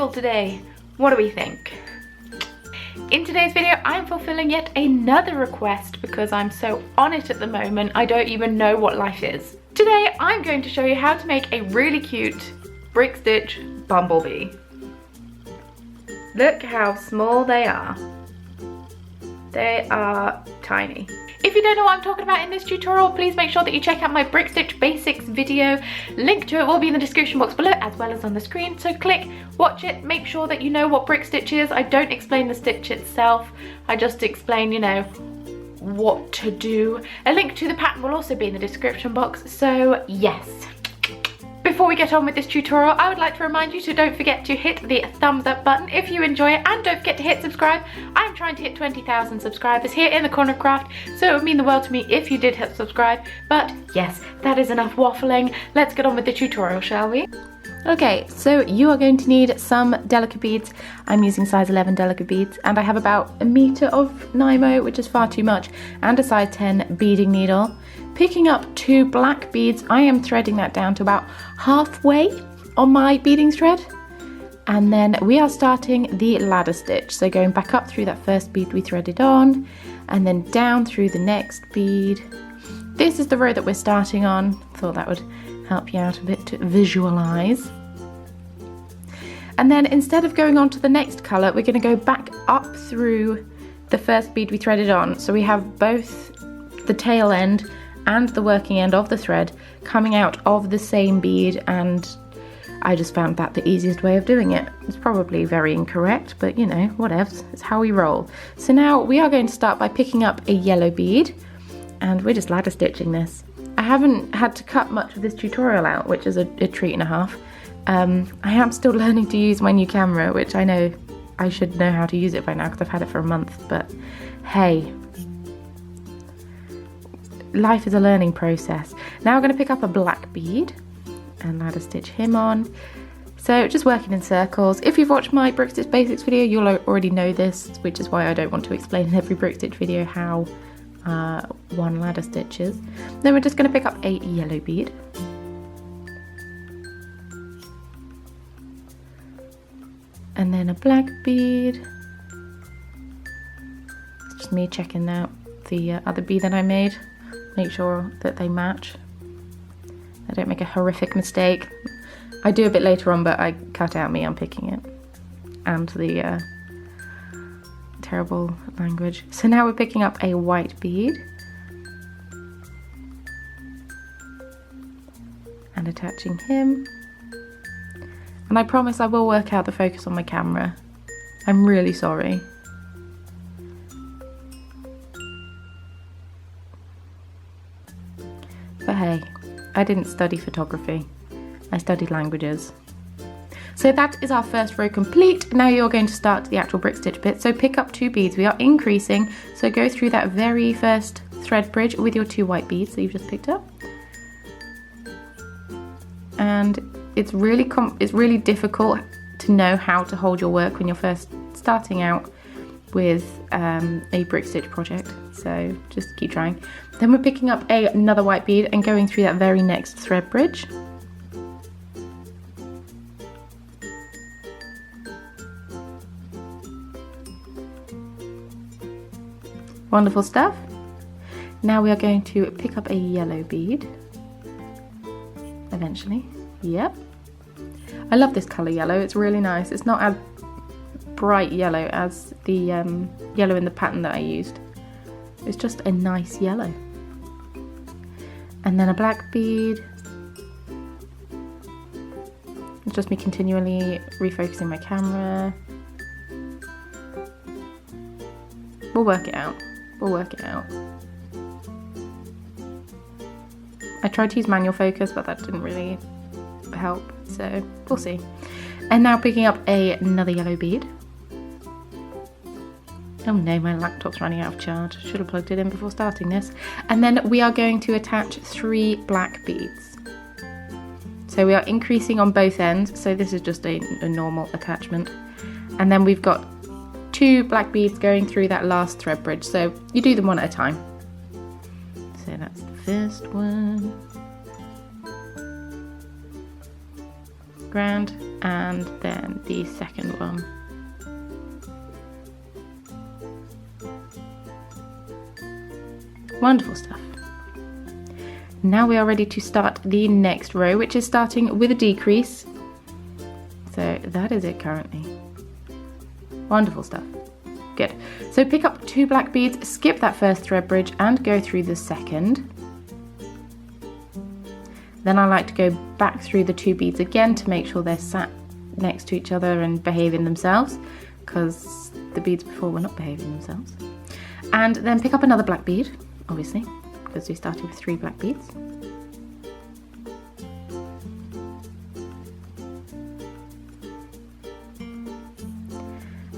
haul today. What do we think? In today's video, I'm fulfilling yet another request because I'm so on it at the moment, I don't even know what life is. Today, I'm going to show you how to make a really cute brick stitch bumblebee. Look how small they are. They are tiny. If you don't know what I'm talking about in this tutorial, please make sure that you check out my brick stitch basics video. Link to it will be in the description box below as well as on the screen. So click, watch it, make sure that you know what brick stitch is. I don't explain the stitch itself. I just explain, you know, what to do. A link to the pattern will also be in the description box. So yes. Before we get on with this tutorial, I would like to remind you to don't forget to hit the thumbs up button if you enjoy it, and don't forget to hit subscribe. I'm trying to hit 20,000 subscribers here in the Corner of Craft, so it would mean the world to me if you did hit subscribe. But yes, that is enough waffling. Let's get on with the tutorial, shall we? Okay, so you are going to need some delica beads. I'm using size 11 delica beads, and I have about a meter of Nymo, which is far too much, and a size 10 beading needle. Picking up 2 black beads, I am threading that down to about halfway on my beading thread. And then we are starting the ladder stitch. So going back up through that first bead we threaded on, and then down through the next bead. This is the row that we're starting on. Thought that would help you out a bit to visualize. And then instead of going on to the next colour, we're going to go back up through the first bead we threaded on. So we have both the tail end and the working end of the thread coming out of the same bead, and I just found that the easiest way of doing it. It's probably very incorrect, but you know, whatevs, it's how we roll. So now we are going to start by picking up a yellow bead, and we're just ladder stitching this. I haven't had to cut much of this tutorial out, which is a treat and a half. I am still learning to use my new camera, which I know I should know how to use it by now because I've had it for a month, but hey, life is a learning process. Now we're going to pick up a black bead and ladder stitch him on. So just working in circles. If you've watched my brick stitch basics video, you'll already know this, which is why I don't want to explain in every brick stitch video how one ladder stitch is. Then we're just going to pick up a yellow bead. And then a black bead. It's just me checking out the other bead that I made. Make sure that they match. I don't make a horrific mistake. I do a bit later on, but I cut out me unpicking it. And the terrible language. So now we're picking up a white bead. And attaching him. And I promise I will work out the focus on my camera. I'm really sorry. But hey, I didn't study photography. I studied languages. So that is our first row complete. Now you're going to start the actual brick stitch bit. So pick up 2 beads. We are increasing. So go through that very first thread bridge with your 2 white beads that you've just picked up. And it's really difficult to know how to hold your work when you're first starting out with a brick stitch project, so just keep trying. Then we're picking up another white bead and going through that very next thread bridge. Wonderful stuff. Now we are going to pick up a yellow bead eventually. Yep, I love this colour yellow, it's really nice. It's not as bright yellow as the yellow in the pattern that I used. It's just a nice yellow. And then a black bead. It's just me continually refocusing my camera. We'll work it out. We'll work it out. I tried to use manual focus, but that didn't really help, so we'll see. And now picking up another yellow bead. Oh no, my laptop's running out of charge. Should have plugged it in before starting this. And then we are going to attach 3 black beads. So we are increasing on both ends, so this is just a normal attachment. And then we've got 2 black beads going through that last thread bridge, so you do them one at a time. So that's the first one. Grand. and then the second one. Wonderful stuff. Now we are ready to start the next row, which is starting with a decrease. So that is it currently. Wonderful stuff. Good. So pick up 2 black beads, skip that first thread bridge and go through the second. Then I like to go back through the 2 beads again to make sure they're sat next to each other and behaving themselves, because the beads before were not behaving themselves. And then pick up another black bead, obviously, because we started with 3 black beads.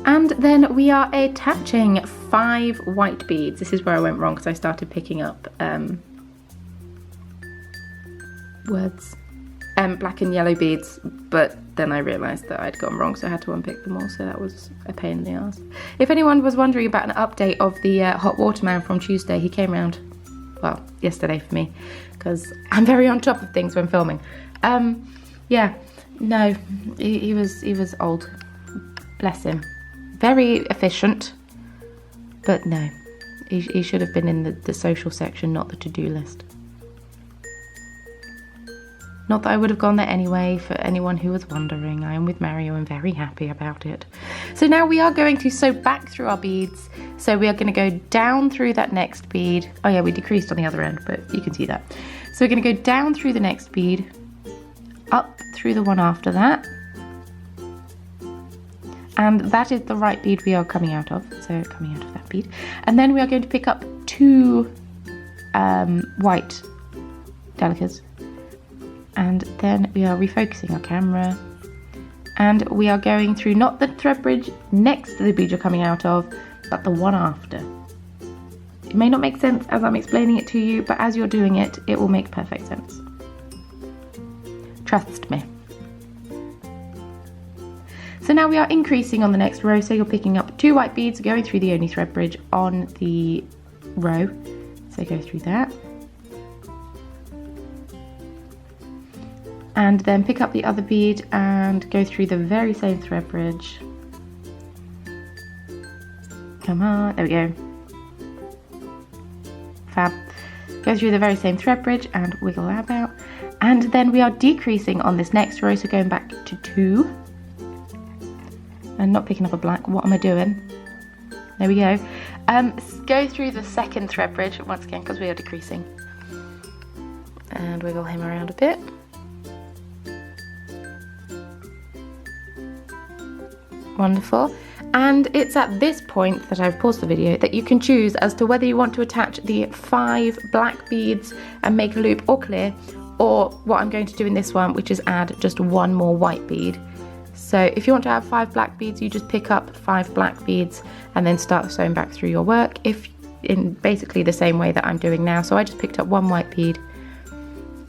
And then we are attaching 5 white beads. This is where I went wrong, because I started picking up black and yellow beads, but then I realised that I'd gone wrong, so I had to unpick them all, so that was a pain in the arse. If anyone was wondering about an update of the hot water man from Tuesday, he came round, well, yesterday for me, because I'm very on top of things when filming. Yeah, no, he was old, bless him. Very efficient, but no, he should have been in the social section, not the to-do list. Not that I would have gone there anyway, for anyone who was wondering. I am with Mario and very happy about it. So now we are going to sew back through our beads. So we are going to go down through that next bead. Oh yeah, we decreased on the other end, but you can see that. So we're going to go down through the next bead, up through the one after that. And that is the right bead we are coming out of. So coming out of that bead. And then we are going to pick up 2 white delicas. And then we are refocusing our camera, and we are going through not the thread bridge next to the bead you're coming out of, but the one after. It may not make sense as I'm explaining it to you, but as you're doing it, it will make perfect sense. Trust me. So now we are increasing on the next row, so you're picking up 2 white beads, going through the only thread bridge on the row. So go through that. And then pick up the other bead and go through the very same thread bridge. Come on, there we go. Fab. Go through the very same thread bridge and wiggle that out. And then we are decreasing on this next row, so going back to 2. And not picking up a black, what am I doing? There we go. Go through the second thread bridge once again, because we are decreasing. And wiggle him around a bit. Wonderful. And it's at this point that I've paused the video that you can choose as to whether you want to attach the 5 black beads and make a loop or clear, or what I'm going to do in this one, which is add just 1 more white bead. So if you want to have 5 black beads, you just pick up 5 black beads and then start sewing back through your work, if in basically the same way that I'm doing now. So I just picked up 1 white bead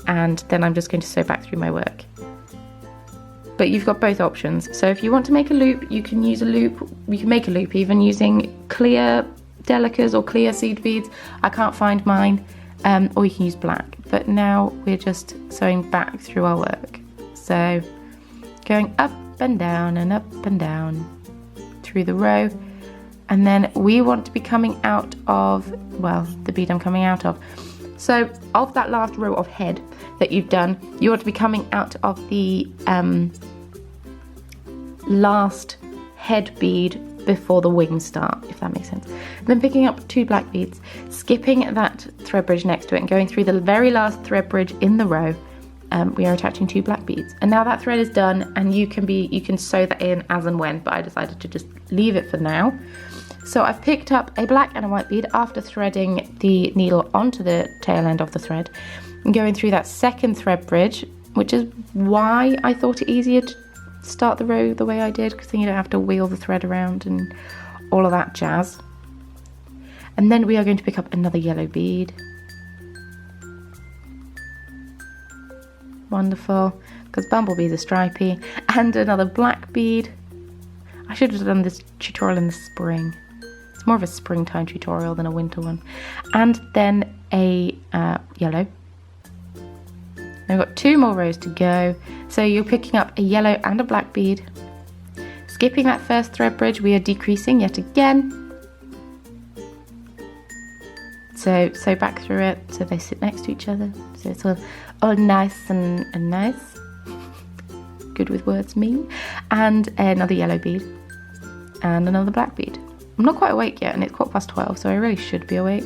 and then I'm just going to sew back through my work. But you've got both options. So if you want to make a loop, you can use a loop. You can make a loop even using clear delicas or clear seed beads. I can't find mine. Or you can use black. But now we're just sewing back through our work. So going up and down through the row. And then we want to be coming out of, well, the bead I'm coming out of. So of that last row of head that you've done, you want to be coming out of the last head bead before the wings start, if that makes sense. And then picking up 2 black beads, skipping that thread bridge next to it and going through the very last thread bridge in the row, we are attaching 2 black beads. And now that thread is done, and you can sew that in as and when, but I decided to just leave it for now. So I've picked up a black and a white bead after threading the needle onto the tail end of the thread and going through that second thread bridge, which is why I thought it easier to start the row the way I did, because then you don't have to wheel the thread around and all of that jazz. And then we are going to pick up another yellow bead. Wonderful, because bumblebees are stripy. And another black bead. I should have done this tutorial in the spring. It's more of a springtime tutorial than a winter one. And then a yellow. There I've got 2 more rows to go. So you're picking up a yellow and a black bead. Skipping that first thread bridge, we are decreasing yet again. So back through it, so they sit next to each other. So it's all nice and nice. Good with words, me. And another yellow bead. And another black bead. I'm not quite awake yet, and it's 12:15, so I really should be awake.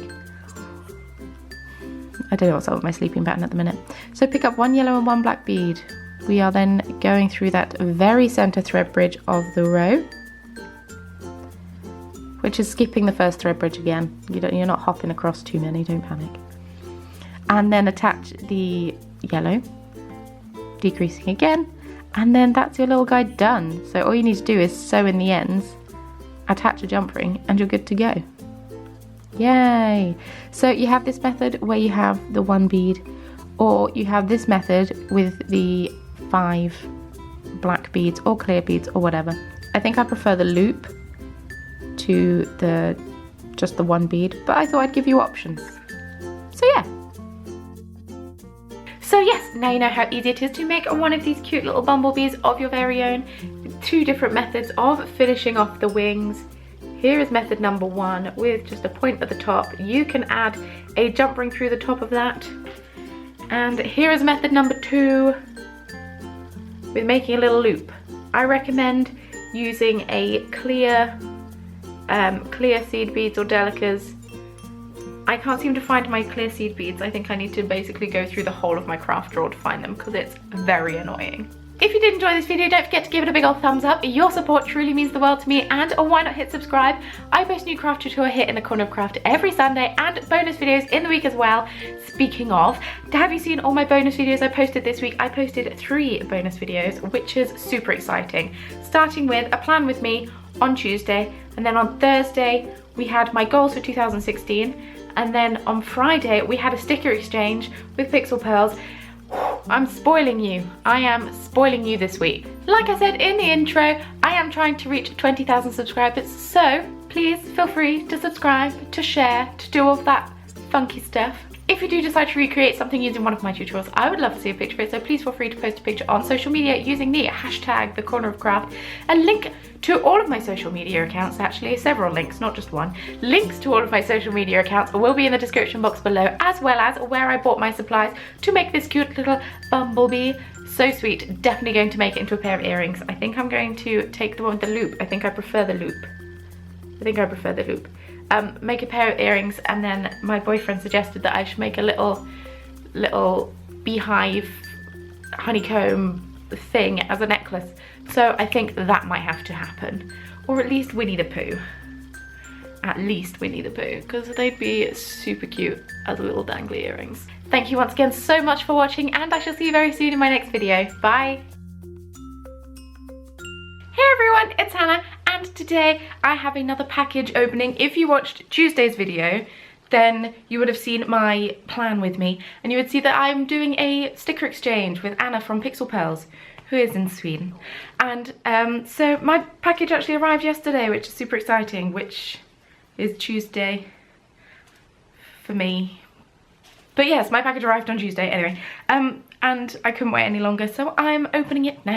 I don't know what's up with my sleeping pattern at the minute. So pick up 1 yellow and 1 black bead. We are then going through that very center thread bridge of the row, which is skipping the first thread bridge again. You're not hopping across too many, don't panic. And then attach the yellow, decreasing again, and then that's your little guy done. So all you need to do is sew in the ends, attach a jump ring, and you're good to go. Yay! So you have this method where you have the 1 bead, or you have this method with the 5 black beads or clear beads or whatever. I think I prefer the loop to just the 1 bead, but I thought I'd give you options. So yeah. So yes, now you know how easy it is to make one of these cute little bumblebees of your very own. 2 different methods of finishing off the wings. Here is method number 1 with just a point at the top. You can add a jump ring through the top of that. And here is method number 2 with making a little loop. I recommend using a clear seed beads or delicas. I can't seem to find my clear seed beads. I think I need to basically go through the whole of my craft drawer to find them because it's very annoying. If you did enjoy this video, don't forget to give it a big old thumbs up. Your support truly means the world to me, and why not hit subscribe? I post new craft tutorial here in the corner of craft every Sunday and bonus videos in the week as well. Speaking of, have you seen all my bonus videos I posted this week? I posted 3 bonus videos, which is super exciting. Starting with a plan with me on Tuesday, and then on Thursday we had my goals for 2016, and then on Friday we had a sticker exchange with Pixel Pearls. I'm spoiling you. I am spoiling you this week. Like I said in the intro, I am trying to reach 20,000 subscribers, so please feel free to subscribe, to share, to do all of that funky stuff. If you do decide to recreate something using one of my tutorials, I would love to see a picture of it, so please feel free to post a picture on social media using the hashtag #thecornerofcraft. A link to all of my social media accounts, actually, several links, not just one. Links to all of my social media accounts will be in the description box below, as well as where I bought my supplies to make this cute little bumblebee. So sweet. Definitely going to make it into a pair of earrings. I think I'm going to take the one with the loop. I think I prefer the loop. Make a pair of earrings, and then my boyfriend suggested that I should make a little beehive honeycomb thing as a necklace. So I think that might have to happen. Or at least Winnie the Pooh. At least Winnie the Pooh, because they'd be super cute as little dangly earrings. Thank you once again so much for watching, and I shall see you very soon in my next video. Bye! Hey everyone, it's Hannah, and today I have another package opening. If you watched Tuesday's video, then you would have seen my plan with me, and you would see that I'm doing a sticker exchange with Anna from Pixel Pearls, who is in Sweden. And so my package actually arrived yesterday, which is super exciting, which is Tuesday for me. But yes, my package arrived on Tuesday anyway, and I couldn't wait any longer, so I'm opening it now.